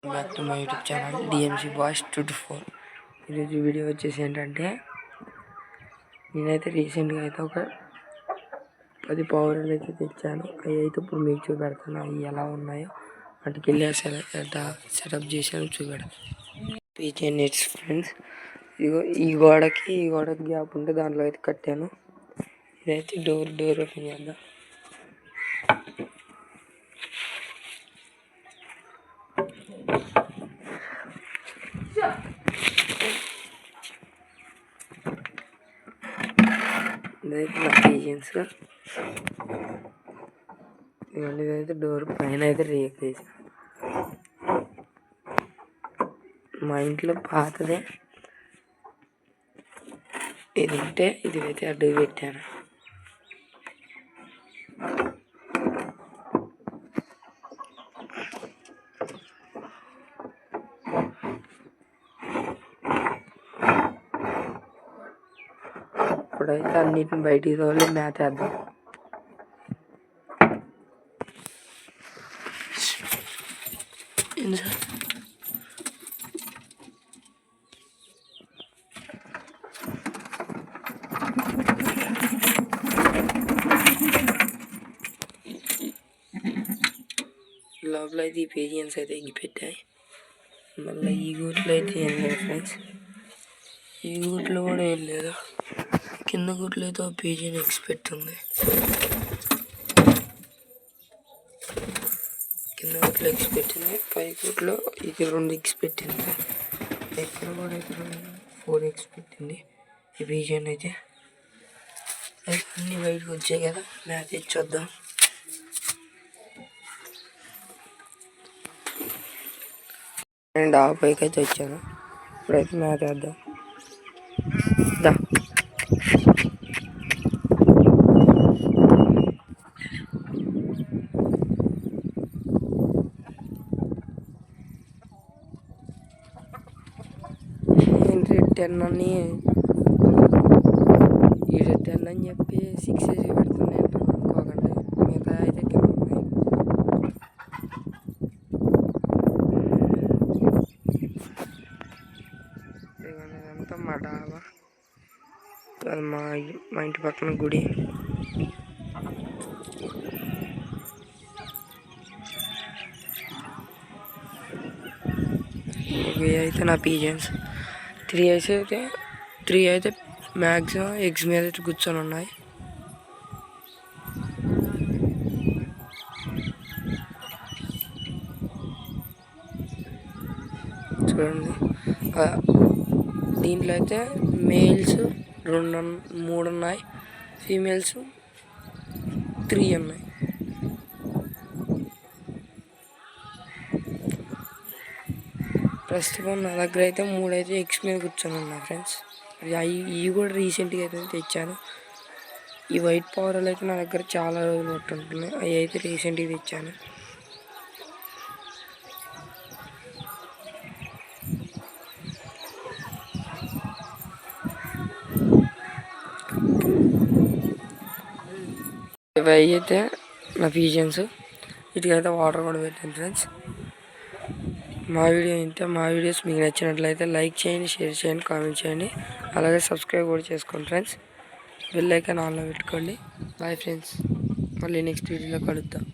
Back to my YouTube channel DMC boys 224. ఈరోజు video వచ్చేసి ఏంటంటే, నేనైతే రీసెంట్గా అయితే ఒక 10 పవర్లు అయితే తెచ్చాను. అవి అయితే ఇప్పుడు మీకు చూపెడతాను. అవి ఎలా ఉన్నాయో వాటికి వెళ్ళి సెటప్ చేశాను చూపెడతాను. పీజే నెట్స్ ఫ్రెండ్స్, ఇగో ఈ గోడకి గ్యాప్ ఉంటే దాంట్లో అయితే కట్టాను. ఇదైతే డోర్ ఓపెన్ చేద్దాం. ఇదైతే నా పేషెన్స్. ఇదైతే డోర్ పైన అయితే రేక్ వేసాను. మా ఇంట్లో పాతదే ఇది ఉంటే ఇది అయితే అడ్డు పెట్టాను. ఇప్పుడైతే అన్నిటిని బయటికి తోలి మేత వేద్దాం. లోపల అయితే ఈ పేజియన్స్ అయితే ఎగ్గిపెట్టాయి. మళ్ళీ ఈ గూట్లో అయితే ఏం లేదు ఫ్రెండ్స్. ఈ గూట్లో కూడా ఏం లేదు. కింద గూట్లో అయితే ఒక పేజీని ఎక్స్పెక్ట్ ఉంది. కింద గూట్లో ఎక్స్పెక్ట్ ఉంది. పై గూట్లో ఇది 2 ఎక్స్పెక్ట్ ఉంది. ఇక్కడ కూడా అయితే 4 ఎక్స్పెక్ట్ ఉంది. ఈ పేజీని అయితే అన్నీ బయటకు వచ్చాయి కదా, మ్యాథ్ ఇచ్చొద్దాం. నేను పైకి అయితే వచ్చాను. ఇప్పుడైతే మ్యాథ్ వేద్దాం. ఏంటి 10 అని 10 అని చెప్పి 6 పెడుతున్నాయి అనుకోకండి. మిగతా అయితే కింద ఉన్నాయి. ఇదంతా మా డాబా. అది మా ఇంటి పక్కన గుడి. ఇవి అయితే నా పీజన్స్ 3 అయితే మ్యాక్సిమం ఎగ్స్ మీద అయితే కూర్చొని ఉన్నాయి. చూడండి, దీంట్లో అయితే మేల్స్ 3 ఉన్నాయి, ఫీమేల్స్ 3 ఉన్నాయి. ప్రస్తుతం నా దగ్గర అయితే 3 అయితే ఎగ్స్ మీద కూర్చొని ఉన్నాయి ఫ్రెండ్స్. ఇవి కూడా రీసెంట్గా అయితే తెచ్చాను. ఈ వైట్ పవర్లు అయితే నా దగ్గర చాలా రోజులు పట్టుంటున్నాయి. అవి అయితే రీసెంట్గా తెచ్చాను. ఇవి అయితే నా పీజన్స్. వీటికైతే వాటర్ కూడా పెట్టాను ఫ్రెండ్స్. మా వీడియోస్ మీకు నచ్చినట్లయితే లైక్ చేయండి, షేర్ చేయండి, కామెంట్ చేయండి. అలాగే సబ్స్క్రైబ్ కూడా చేసుకోండి ఫ్రెండ్స్. బెల్ ఐకాన్ ఆన్లో పెట్టుకోండి. బాయ్ ఫ్రెండ్స్, మళ్ళీ నెక్స్ట్ వీడియోలో కలుద్దాం.